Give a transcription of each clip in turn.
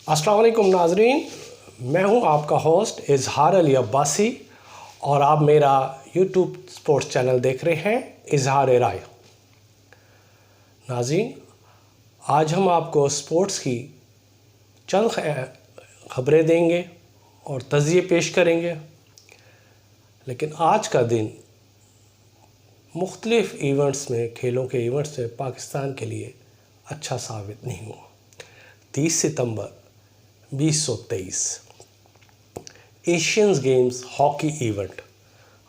السلام علیکم ناظرین، میں ہوں آپ کا ہوسٹ اظہار علی عباسی اور آپ میرا یوٹیوب سپورٹس چینل دیکھ رہے ہیں اظہار رائے۔ ناظرین، آج ہم آپ کو سپورٹس کی چند خبریں دیں گے اور تجزیے پیش کریں گے، لیکن آج کا دن مختلف ایونٹس میں کھیلوں کے ایونٹس میں پاکستان کے لیے اچھا ثابت نہیں ہوا۔ 30 ستمبر 2023 ایشینز گیمز ہاکی ایونٹ۔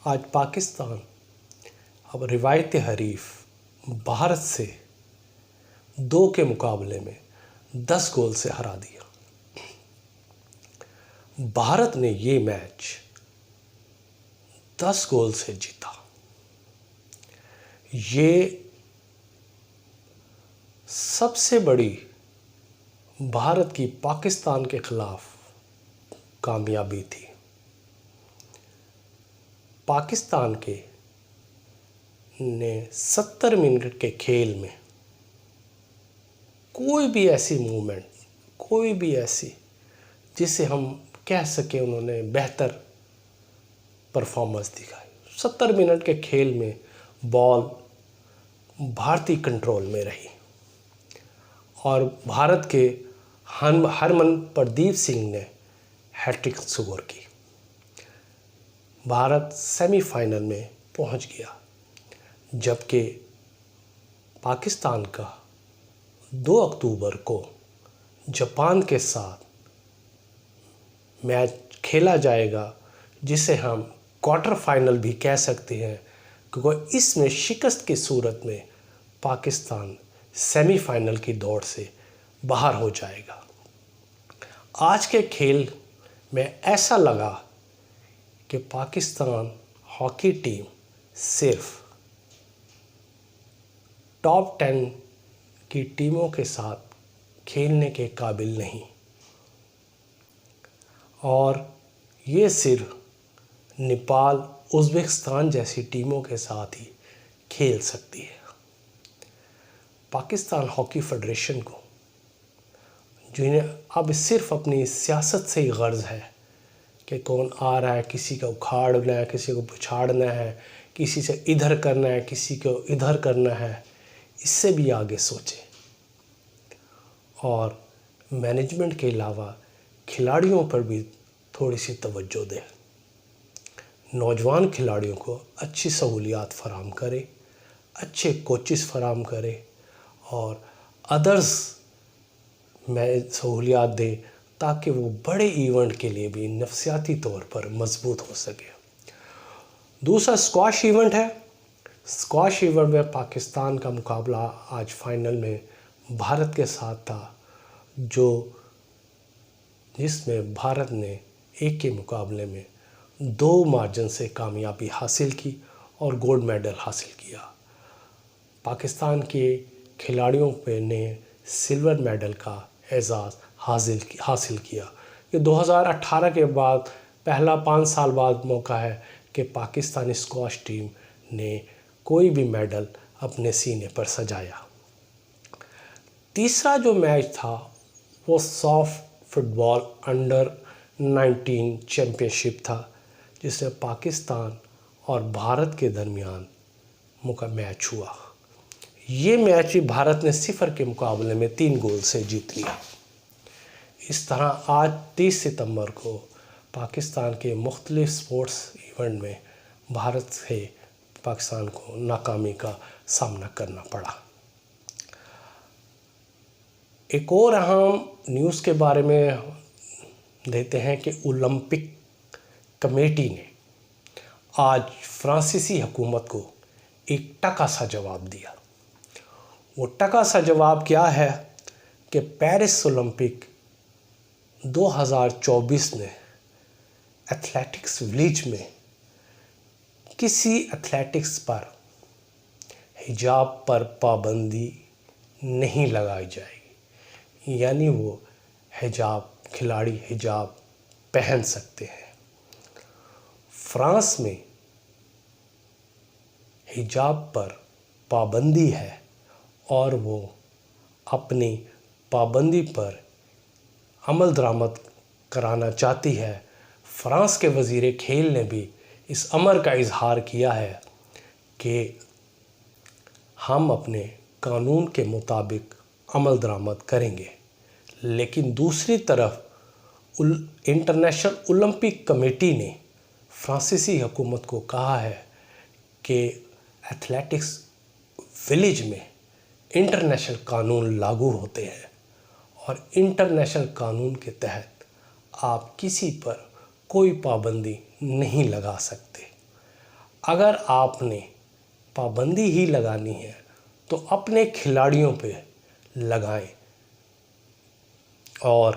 آج پاکستان اب روایتی حریف بھارت سے 2 کے مقابلے میں 10 گول سے ہرا دیا۔ بھارت نے یہ میچ 10 گول سے جیتا۔ یہ سب سے بڑی بھارت کی پاکستان کے خلاف کامیابی تھی۔ پاکستان نے 70 منٹ کے کھیل میں کوئی بھی ایسی موومنٹ، کوئی بھی ایسی جسے ہم کہہ سکیں انہوں نے بہتر پرفارمنس دکھائی۔ 70 منٹ کے کھیل میں بال بھارتی کنٹرول میں رہی اور بھارت کے ہرمن پردیپ سنگھ نے ہیٹ-ٹرک سکور کی۔ بھارت سیمی فائنل میں پہنچ گیا، جبکہ پاکستان کا 2 اکتوبر کو جاپان کے ساتھ میچ کھیلا جائے گا، جسے ہم کوارٹر فائنل بھی کہہ سکتے ہیں، کیونکہ اس میں شکست کی صورت میں پاکستان سیمی فائنل کی دوڑ سے باہر ہو جائے گا۔ آج کے کھیل میں ایسا لگا کہ پاکستان ہاکی ٹیم صرف ٹاپ 10 کی ٹیموں کے ساتھ کھیلنے کے قابل نہیں، اور یہ صرف نیپال، ازبکستان جیسی ٹیموں کے ساتھ ہی کھیل سکتی ہے۔ پاکستان ہاکی فیڈریشن کو، جنہیں اب صرف اپنی سیاست سے ہی غرض ہے کہ کون آ رہا ہے، کسی کو اکھاڑنا ہے، کسی کو پچھاڑنا ہے، کسی سے ادھر کرنا ہے، کسی کو ادھر کرنا ہے، اس سے بھی آگے سوچیں اور مینجمنٹ کے علاوہ کھلاڑیوں پر بھی تھوڑی سی توجہ دیں۔ نوجوان کھلاڑیوں کو اچھی سہولیات فراہم کرے، اچھے کوچز فراہم کرے اور ادرز میں سہولیات دے، تاکہ وہ بڑے ایونٹ کے لیے بھی نفسیاتی طور پر مضبوط ہو سکے۔ دوسرا اسکواش ایونٹ ہے۔ اسکواش ایونٹ میں پاکستان کا مقابلہ آج فائنل میں بھارت کے ساتھ تھا، جس میں بھارت نے 1 کے مقابلے میں 2 مارجن سے کامیابی حاصل کی اور گولڈ میڈل حاصل کیا۔ پاکستان کے کھلاڑیوں نے سلور میڈل کا اعزاز حاصل کیا۔ یہ 2018 کے بعد پہلا 5 سال بعد موقع ہے کہ پاکستانی اسکواش ٹیم نے کوئی بھی میڈل اپنے سینے پر سجایا۔ تیسرا جو میچ تھا وہ سافٹ فٹ بال انڈر 19 چیمپئن شپ تھا، جس میں پاکستان اور بھارت کے درمیان میچ ہوا۔ یہ میچ بھی بھارت نے 0 کے مقابلے میں 3 گول سے جیت لیا۔ اس طرح آج 30 ستمبر کو پاکستان کے مختلف سپورٹس ایونٹ میں بھارت سے پاکستان کو ناکامی کا سامنا کرنا پڑا۔ ایک اور اہم نیوز کے بارے میں دیتے ہیں کہ اولمپک کمیٹی نے آج فرانسیسی حکومت کو ایک ٹکا سا جواب دیا۔ وہ ٹکا سا جواب کیا ہے کہ پیرس اولمپک 2024 میں ایتھلیٹکس ولیج میں کسی ایتھلیٹکس پر حجاب پر پابندی نہیں لگائی جائے گی، یعنی وہ کھلاڑی حجاب پہن سکتے ہیں۔ فرانس میں حجاب پر پابندی ہے اور وہ اپنی پابندی پر عمل درآمد کرانا چاہتی ہے۔ فرانس کے وزیر کھیل نے بھی اس امر کا اظہار کیا ہے کہ ہم اپنے قانون کے مطابق عمل درآمد کریں گے، لیکن دوسری طرف انٹرنیشنل اولمپک کمیٹی نے فرانسیسی حکومت کو کہا ہے کہ ایتھلیٹکس ولیج میں انٹرنیشنل قانون لاگو ہوتے ہیں اور انٹرنیشنل قانون کے تحت آپ کسی پر کوئی پابندی نہیں لگا سکتے۔ اگر آپ نے پابندی ہی لگانی ہے تو اپنے کھلاڑیوں پہ لگائیں اور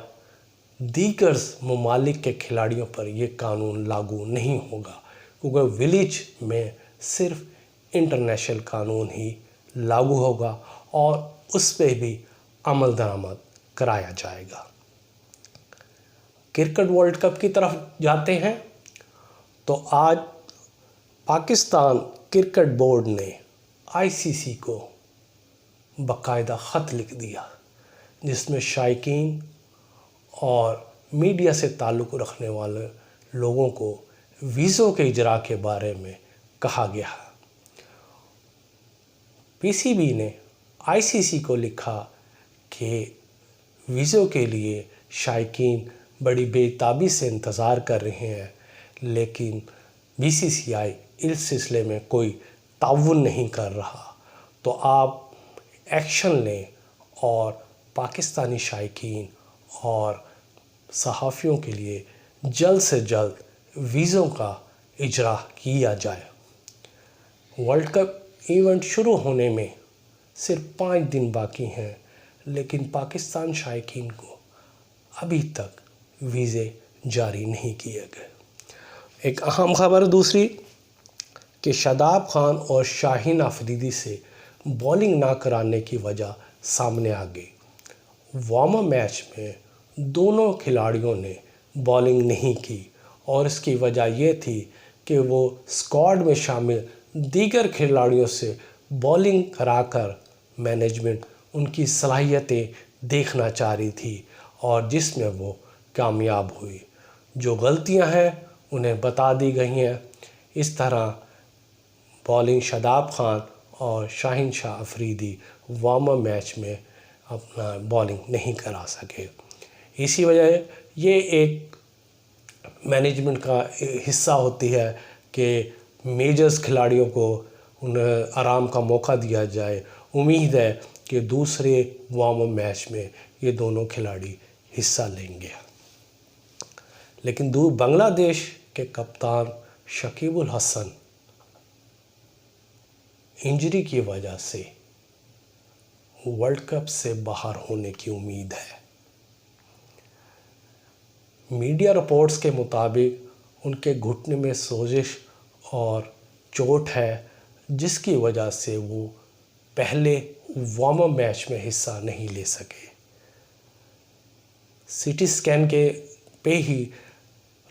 دیگر ممالک کے کھلاڑیوں پر یہ قانون لاگو نہیں ہوگا، کیونکہ ولیج میں صرف انٹرنیشنل قانون ہی لاگو ہوگا اور اس پہ بھی عمل درآمد کرایا جائے گا۔ کرکٹ ورلڈ کپ کی طرف جاتے ہیں تو آج پاکستان کرکٹ بورڈ نے ICC کو باقاعدہ خط لکھ دیا، جس میں شائقین اور میڈیا سے تعلق رکھنے والے لوگوں کو ویزوں کے اجراء کے بارے میں کہا گیا ہے۔ PCB نے ICC کو لکھا کہ ویزوں کے لیے شائقین بڑی بے تابی سے انتظار کر رہے ہیں، لیکن BCCI اس سلسلے میں کوئی تعاون نہیں کر رہا، تو آپ ایکشن لیں اور پاکستانی شائقین اور صحافیوں کے لیے جلد سے جلد ویزوں کا اجراء کیا جائے۔ ورلڈ کپ ایونٹ شروع ہونے میں صرف 5 دن باقی ہیں، لیکن پاکستان شائقین کو ابھی تک ویزے جاری نہیں کیے گئے۔ ایک اہم خبر دوسری کہ شاداب خان اور شاہین آفریدی سے بولنگ نہ کرانے کی وجہ سامنے آ گئی۔ وارم اپ میچ میں دونوں کھلاڑیوں نے بولنگ نہیں کی اور اس کی وجہ یہ تھی کہ وہ اسکواڈ میں شامل دیگر کھلاڑیوں سے بولنگ کرا کر مینجمنٹ ان کی صلاحیتیں دیکھنا چاہ رہی تھی اور جس میں وہ کامیاب ہوئی۔ جو غلطیاں ہیں انہیں بتا دی گئی ہیں۔ اس طرح بولنگ شاداب خان اور شاہین شاہ آفریدی وارم اپ میچ میں اپنا بولنگ نہیں کرا سکے۔ اسی وجہ یہ ایک مینجمنٹ کا حصہ ہوتی ہے کہ میجرز کھلاڑیوں کو انہیں آرام کا موقع دیا جائے۔ امید ہے کہ دوسرے وارم اپ میچ میں یہ دونوں کھلاڑی حصہ لیں گے۔ لیکن بنگلہ دیش کے کپتان شکیب الحسن انجری کی وجہ سے ورلڈ کپ سے باہر ہونے کی امید ہے۔ میڈیا رپورٹس کے مطابق ان کے گھٹنے میں سوزش اور چوٹ ہے، جس کی وجہ سے وہ پہلے وارم اپ میچ میں حصہ نہیں لے سکے۔ CT اسکین کے پہ ہی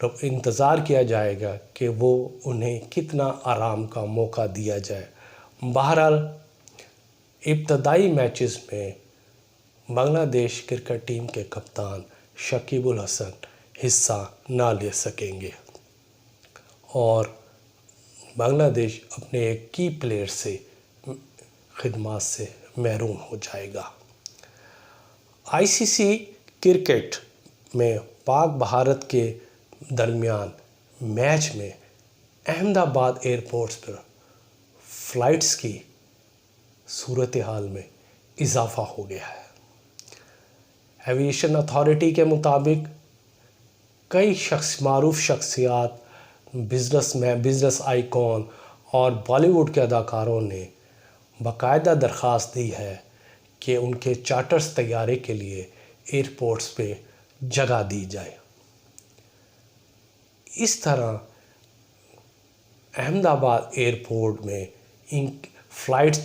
انتظار کیا جائے گا کہ وہ انہیں کتنا آرام کا موقع دیا جائے۔ بہرحال ابتدائی میچز میں بنگلہ دیش کرکٹ ٹیم کے کپتان شکیب الحسن حصہ نہ لے سکیں گے اور بنگلہ دیش اپنے ایک کی پلیئر سے خدمات سے محروم ہو جائے گا۔ ICC کرکٹ میں پاک بھارت کے درمیان میچ میں احمد آباد ایئرپورٹس پر فلائٹس کی صورتحال میں اضافہ ہو گیا ہے۔ ایویشن اتھارٹی کے مطابق کئی معروف شخصیات، بزنس آئیکن اور بالی ووڈ کے اداکاروں نے باقاعدہ درخواست دی ہے کہ ان کے چارٹرز طیارے کے لیے ایئرپورٹس پہ جگہ دی جائے۔ اس طرح احمد آباد ایئرپورٹ میں ان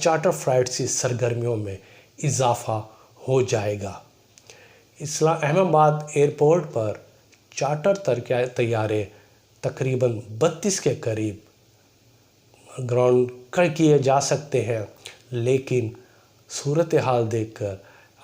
چارٹر فلائٹس کی سرگرمیوں میں اضافہ ہو جائے گا۔ احمد آباد ایئرپورٹ پر چارٹر طیارے تقریباً 32 کے قریب گراؤنڈ کیے جا سکتے ہیں، لیکن صورتحال دیکھ کر